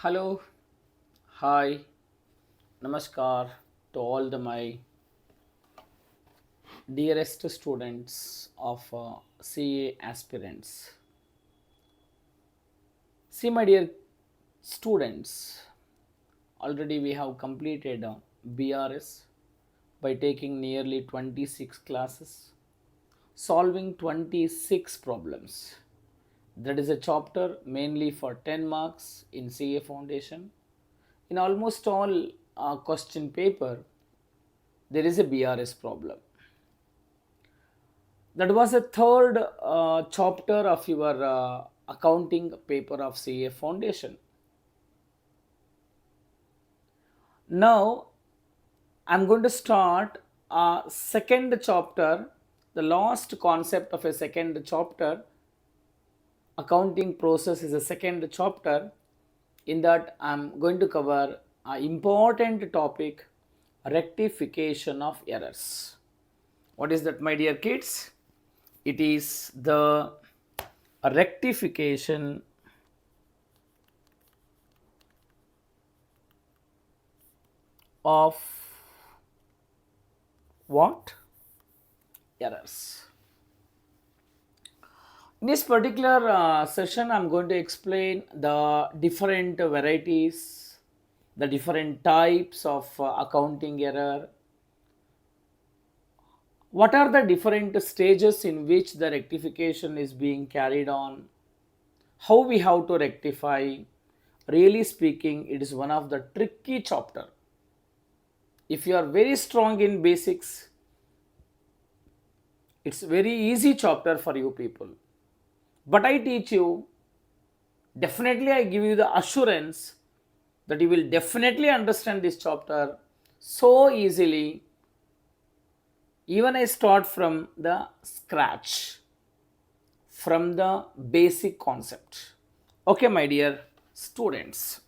Hello, hi, namaskar to all my dearest students of CA aspirants. See, my dear students, already we have completed BRS by taking nearly 26 classes, solving 26 problems. That is a chapter mainly for 10 marks in CA Foundation. In almost all question paper, there is a BRS problem. That was a third chapter of your accounting paper of CA Foundation. Now, I'm going to start a second chapter, the last concept of a second chapter. Accounting process is a second chapter. In that, I'm going to cover an important topic, rectification of errors. What is that, my dear kids? It is the rectification of what? Errors. In this particular session, I'm going to explain the different varieties, the different types of accounting error. What are the different stages in which the rectification is being carried on? How we have to rectify? Really speaking, it is one of the tricky chapter. If you are very strong in basics, it's very easy chapter for you people. But I teach you, definitely I give you the assurance that you will definitely understand this chapter so easily. Even I start from the scratch, from the basic concept. Okay, my dear students.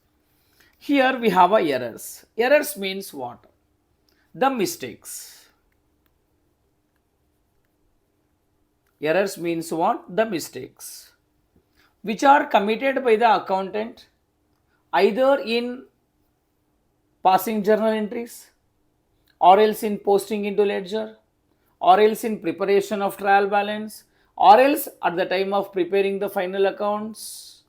Here we have a errors. Errors means what? The mistakes. Errors means what? The mistakes which are committed by the accountant either in passing journal entries or else in posting into ledger or else in preparation of trial balance or else at the time of preparing the final accounts.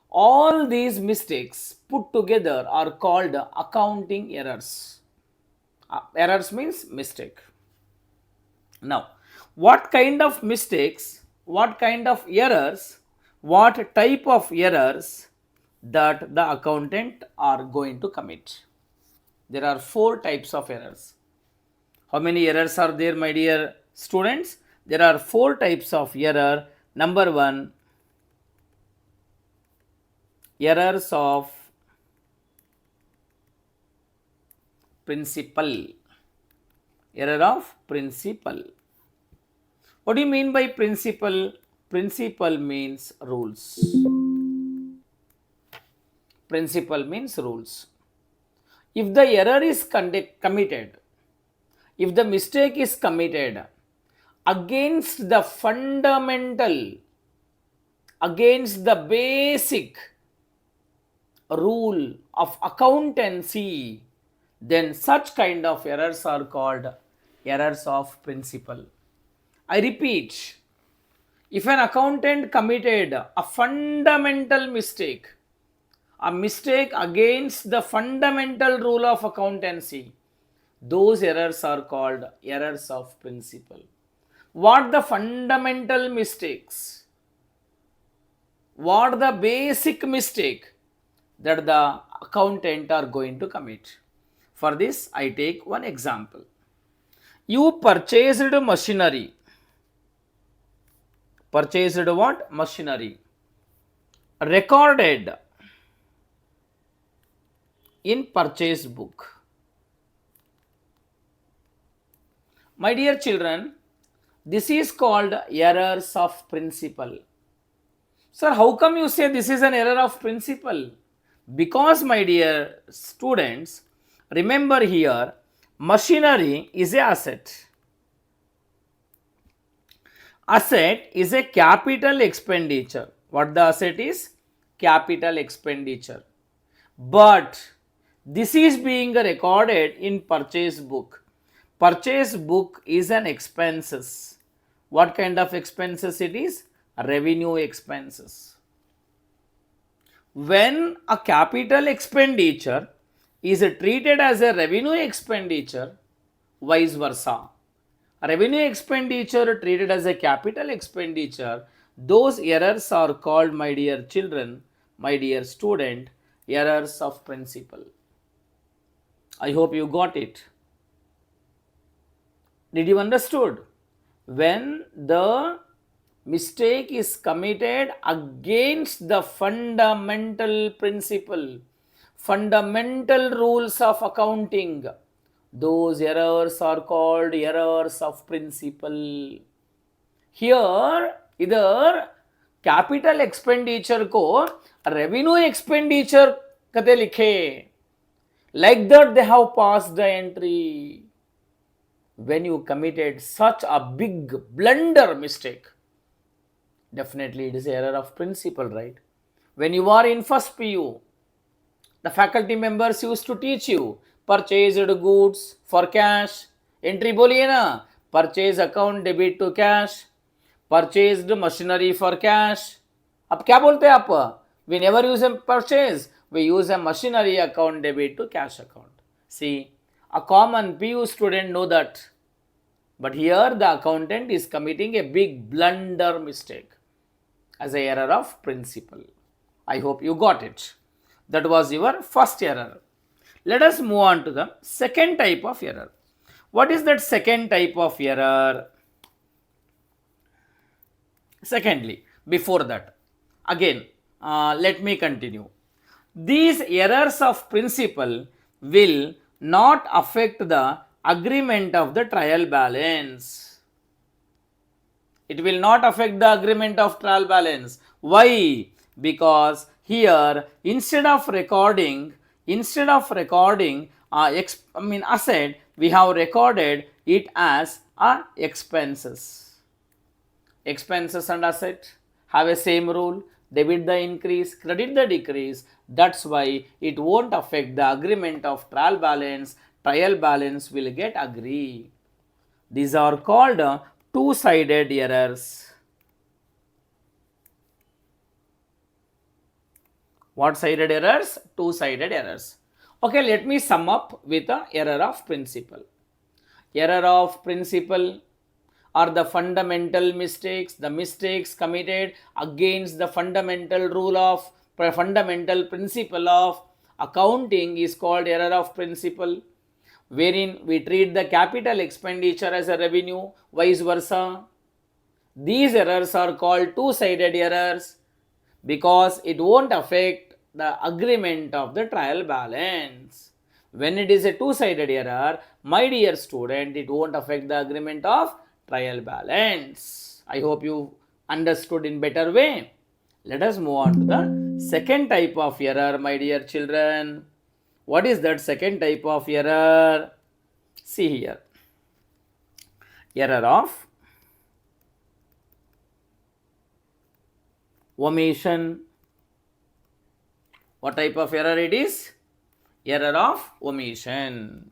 All these mistakes put together are called accounting errors. Errors means mistake. Now, what kind of mistakes, what kind of errors, what type of errors that the accountant are going to commit? There are four types of errors. How many errors are there, my dear students? There are four types of error. Number one, errors of principle. Error of principle. What do you mean by principle? Principle means rules. Principle means rules. If the error is committed, if the mistake is committed against the fundamental, against the basic rule of accountancy, then such kind of errors are called errors of principle. I repeat, if an accountant committed a fundamental mistake, a mistake against the fundamental rule of accountancy, those errors are called errors of principle. What the fundamental mistakes? What the basic mistake that the accountant are going to commit? For this, I take one example. You purchased machinery. Purchased what? Machinery. Recorded in purchase book. My dear children, this is called errors of principle. Sir, how come you say this is an error of principle? Because, my dear students, remember here, machinery is an asset. Asset is a capital expenditure. What the asset is? capital expenditure. But this is being recorded in purchase book. Purchase book is an expenses. What kind of expenses it is? Revenue expenses. When a capital expenditure is treated as a revenue expenditure, vice versa. Revenue expenditure treated as a capital expenditure, those errors are called, my dear children, my dear student, errors of principle. I hope you got it. Did you understood? When the mistake is committed against the fundamental principle, fundamental rules of accounting, those errors are called errors of principle. Here, either capital expenditure को revenue expenditure कते लिखे, like that they have passed the entry. When you committed such a big blunder mistake, definitely it is error of principle, right? When you are in first PU, the faculty members used to teach you purchased goods for cash, entry बोलिए ना, purchase account debit to cash, purchased machinery for cash. अब क्या बोलते हैं आप? We never use a purchase, we use a machinery account debit to cash account. See, a common PU student know that, but here the accountant is committing a big blunder mistake as a error of principle. I hope you got it. That was your first error. Let us move on to the second type of error. What is that second type of error? Secondly, before that, again, let me continue. These errors of principle will not affect the agreement of the trial balance. It will not affect the agreement of trial balance. Why? Because here instead of recording asset, we have recorded it as expenses. Expenses and asset have a same rule, debit the increase, credit the decrease. That's why it won't affect the agreement of trial balance. Trial balance will get agree. These are called two-sided errors. What sided errors? Two-sided errors. Okay, let me sum up with the error of principle. Error of principle are the fundamental mistakes, the mistakes committed against the fundamental rule of fundamental principle of accounting is called error of principle, wherein we treat the capital expenditure as a revenue, vice versa. These errors are called two-sided errors because it won't affect the agreement of the trial balance. When it is a two-sided error, my dear student, it won't affect the agreement of trial balance. I hope you understood in better way. Let us move on to the second type of error, my dear children. What is that second type of error? See here. Error of omission. What type of error it is? Error of omission.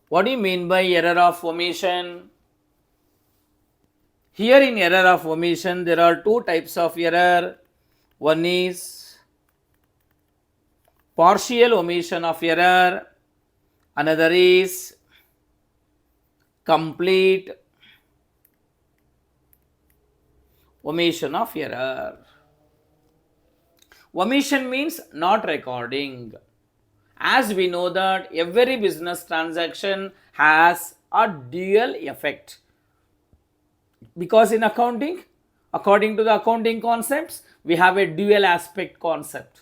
What do you mean by error of omission? Here in error of omission, there are two types of error. One is partial omission of error. Another is complete omission of error. Omission means not recording. As we know that every business transaction has a dual effect. Because in accounting, according to the accounting concepts, we have a dual aspect concept.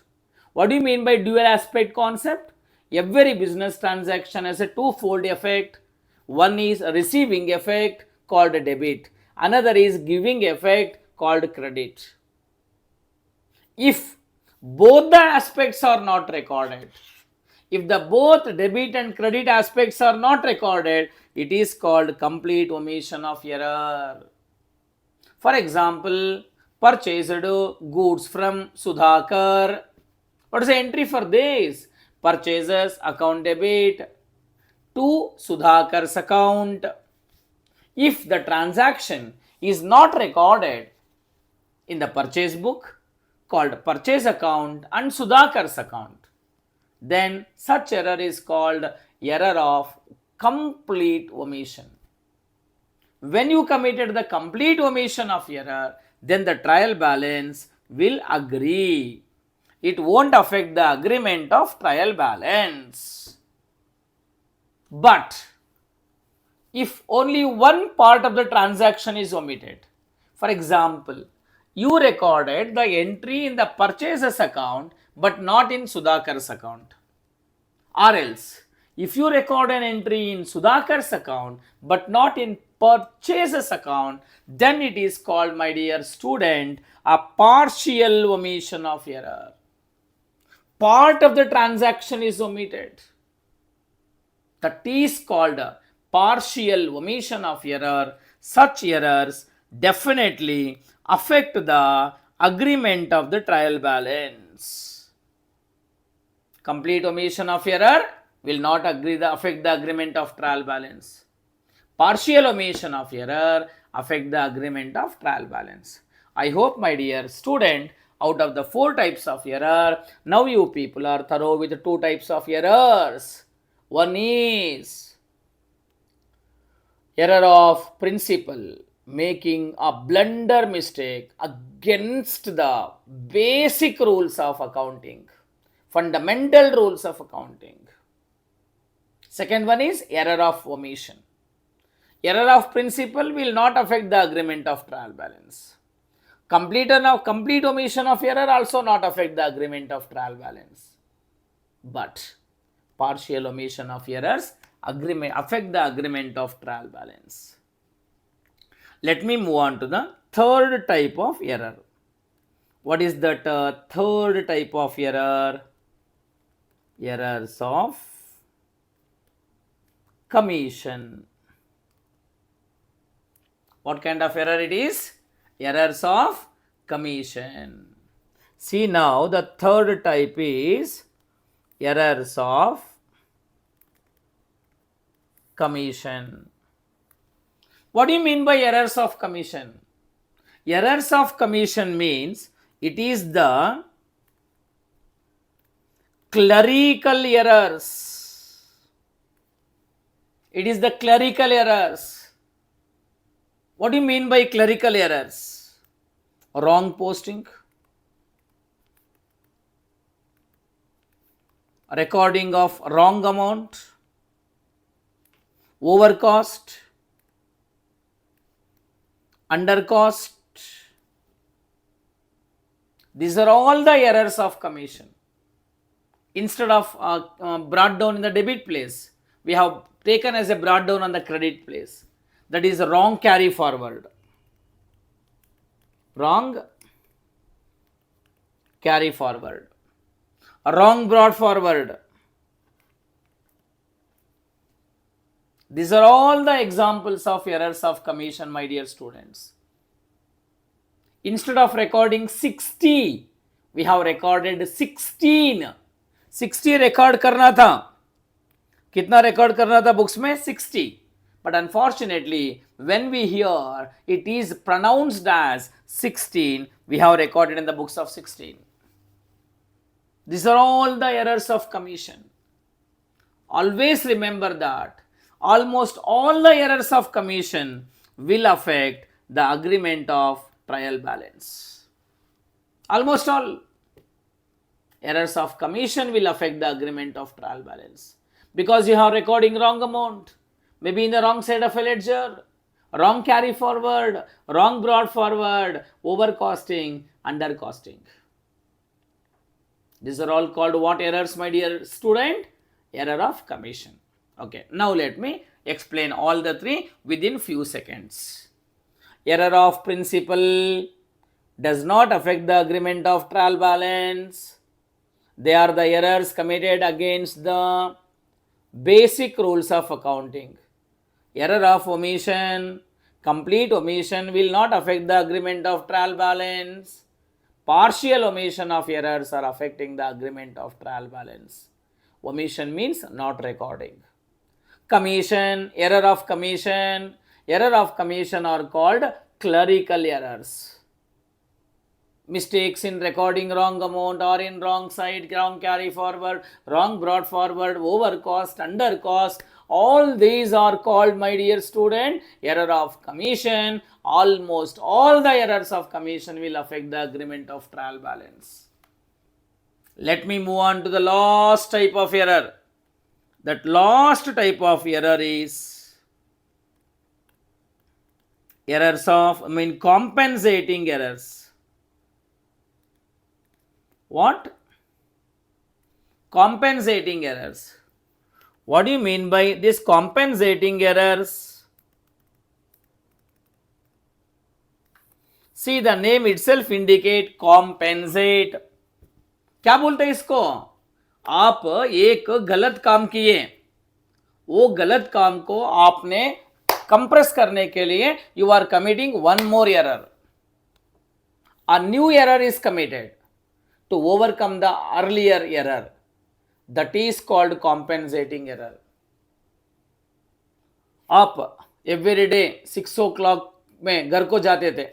What do you mean by dual aspect concept? Every business transaction has a twofold effect. One is a receiving effect called debit. Another is giving effect called credit. If both the aspects are not recorded, if the both debit and credit aspects are not recorded, it is called complete omission of error. For example, purchased goods from Sudhakar. What is the entry for this? Purchases account debit to Sudhakar's account. If the transaction is not recorded in the purchase book called purchase account and Sudhakar's account, then such error is called error of complete omission. When you committed the complete omission of error, then the trial balance will agree. It won't affect the agreement of trial balance. But if only one part of the transaction is omitted, for example, you recorded the entry in the purchases account but not in Sudhakar's account. Or else, if you record an entry in Sudhakar's account but not in purchases account, then it is called, my dear student, a partial omission of error. Part of the transaction is omitted. That is called a partial omission of error. Such errors definitely affect the agreement of the trial balance. Complete omission of error will not affect the agreement of trial balance. Partial omission of error affect the agreement of trial balance. I hope, my dear student, out of the 4 types of error, now you people are thorough with 2 types of errors. One is error of principle, making a blunder mistake against the basic rules of accounting, fundamental rules of accounting. Second one is error of omission. Error of principle will not affect the agreement of trial balance. Complete omission of error also not affect the agreement of trial balance. But partial omission of errors affect the agreement of trial balance. Let me move on to the third type of error. What is that third type of error? Errors of commission. What kind of error it is? Errors of commission. See, now the third type is errors of commission. What do you mean by errors of commission? Errors of commission means it is the clerical errors. It is the clerical errors. What do you mean by clerical errors? Wrong posting, recording of wrong amount, overcost, undercost. These are all the errors of commission. Instead of brought down in the debit place, we have taken as a brought down on the credit place. That is wrong carry forward. Wrong carry forward. Wrong brought forward. These are all the examples of errors of commission, my dear students. Instead of recording 60, we have recorded 16. 60 record करना था. कितना record करना था books में? 60. But unfortunately, when we hear it is pronounced as 16, we have recorded in the books of 16. These are all the errors of commission. Always remember that almost all the errors of commission will affect the agreement of trial balance. Almost all errors of commission will affect the agreement of trial balance. Because you have recording wrong amount, maybe in the wrong side of a ledger, wrong carry forward, wrong brought forward, overcosting, undercosting. These are all called what errors, my dear student? Error of commission. Okay, now let me explain all the 3 within few seconds. Error of principle does not affect the agreement of trial balance. They are the errors committed against the basic rules of accounting. Error of omission Complete omission will not affect the agreement of trial balance. Partial omission of errors are affecting the agreement of trial balance. Omission means not recording. Commission, error of commission. Error of commission are called clerical errors. Mistakes in recording wrong amount or in wrong side, wrong carry forward, wrong brought forward, over cost, under cost. All these are called, my dear student, error of commission. Almost all the errors of commission will affect the agreement of trial balance. Let me move on to the last type of error. That last type of error is errors of, compensating errors. What? Compensating errors. What do you mean by this compensating errors? See, the name itself indicate compensate. क्या बोलते हैं इसको? आप एक गलत काम किए, वो गलत काम को आपने कंप्रेस करने के लिए you are committing one more error. A new error is committed to overcome the earlier error. That is called compensating error. आप एवरी डे 6 o'clock में घर को जाते थे,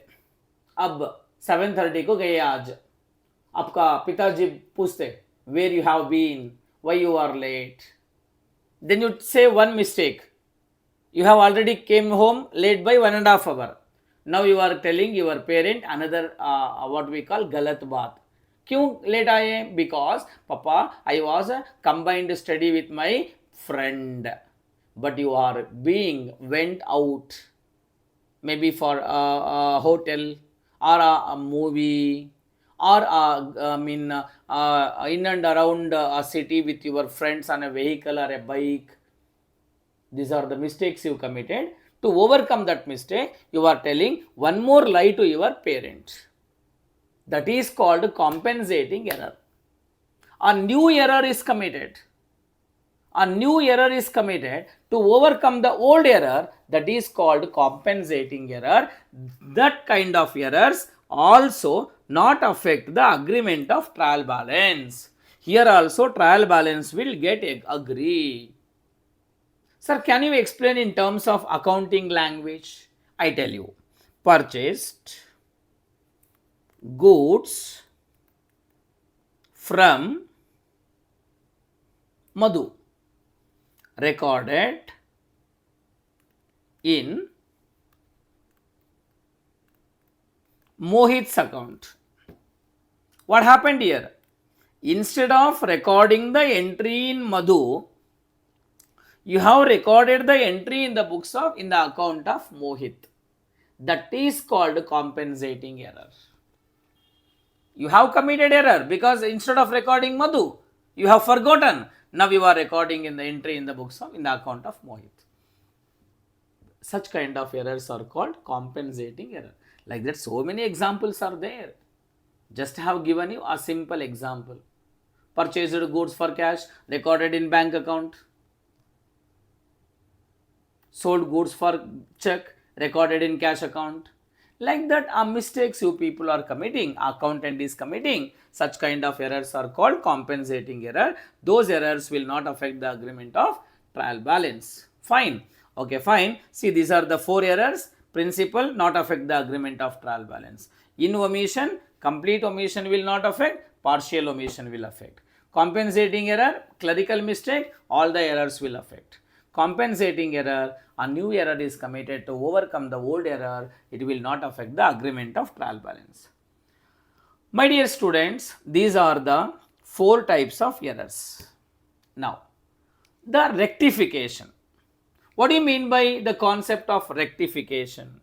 अब 7:30 को गए आज. आपका पिताजी पूछते where you have been, why you are late. Then you say one mistake. You have already came home late by 1.5 hours. Now you are telling your parent another what we call galat baat. क्यों late आए? Because papa, I was combined study with my friend, but you are being went out maybe for a hotel or a movie or in and around a city with your friends on a vehicle or a bike. These are the mistakes you committed. To overcome that mistake, you are telling one more lie to your parent. That is called compensating error. A new error is committed. A new error is committed to overcome the old error. That is called compensating error. That kind of errors also not affect the agreement of trial balance. Here also trial balance will get agree. Sir, can you explain in terms of accounting language? I tell you. Purchased goods from Madhu, recorded in Mohit's account. What happened here? Instead of recording the entry in Madhu, you have recorded the entry in the books of, in the account of Mohit. That is called compensating error. You have committed error because instead of recording Madhu, you have forgotten. Now you are recording in the entry in the books of, in the account of Mohit. Such kind of errors are called compensating error. Like that, so many examples are there. Just have given you a simple example. Purchased goods for cash, recorded in bank account. Sold goods for check, recorded in cash account. Like that, mistakes you people are committing, accountant is committing. Such kind of errors are called compensating error. Those errors will not affect the agreement of trial balance. Fine. Okay, fine. See, these are the 4 errors. Principal, not affect the agreement of trial balance. In omission, complete omission will not affect, partial omission will affect. Compensating error, clerical mistake, all the errors will affect. Compensating error, a new error is committed to overcome the old error, it will not affect the agreement of trial balance. My dear students, these are the 4 types of errors. Now, the rectification. What do you mean by the concept of rectification?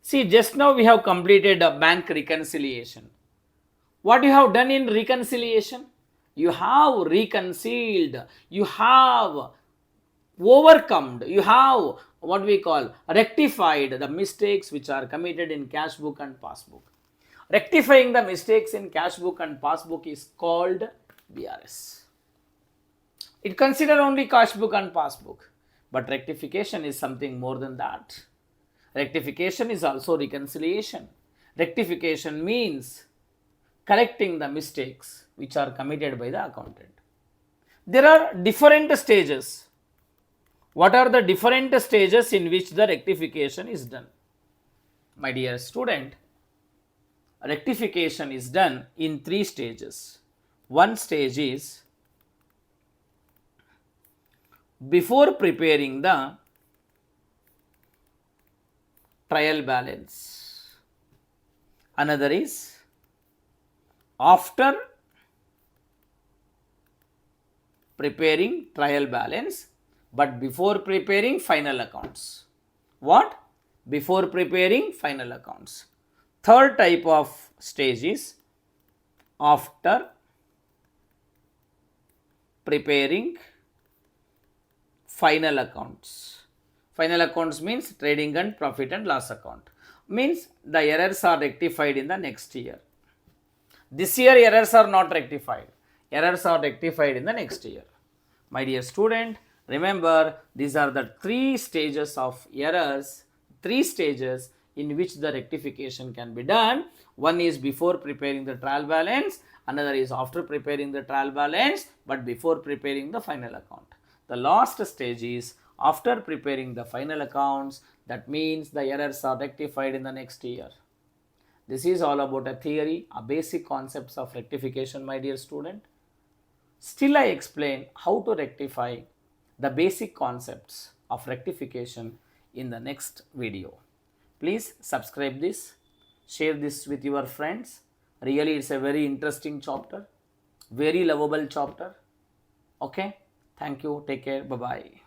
See, just now we have completed a bank reconciliation. What you have done in reconciliation? You have reconciled, you have overcome, you have what we call rectified the mistakes which are committed in cash book and passbook. Rectifying the mistakes in cash book and passbook is called BRS. It consider only cash book and passbook. But rectification is something more than that. Rectification is also reconciliation. Rectification means correcting the mistakes which are committed by the accountant. There are different stages. What are the different stages in which the rectification is done? My dear student, rectification is done in 3 stages. One stage is before preparing the trial balance. Another is after preparing trial balance, but before preparing final accounts. What? Before preparing final accounts. Third type of stage is after preparing final accounts. Final accounts means trading and profit and loss account. Means the errors are rectified in the next year. This year errors are not rectified. Errors are rectified in the next year. My dear student, remember these are the 3 stages of errors, 3 stages in which the rectification can be done. One is before preparing the trial balance, another is after preparing the trial balance but before preparing the final account. The last stage is after preparing the final accounts, that means the errors are rectified in the next year. This is all about a theory, a basic concepts of rectification, my dear student. Still I explain how to rectify the basic concepts of rectification in the next video. Please subscribe this, share this with your friends. Really it's a very interesting chapter, very lovable chapter. Okay, thank you, take care, bye bye.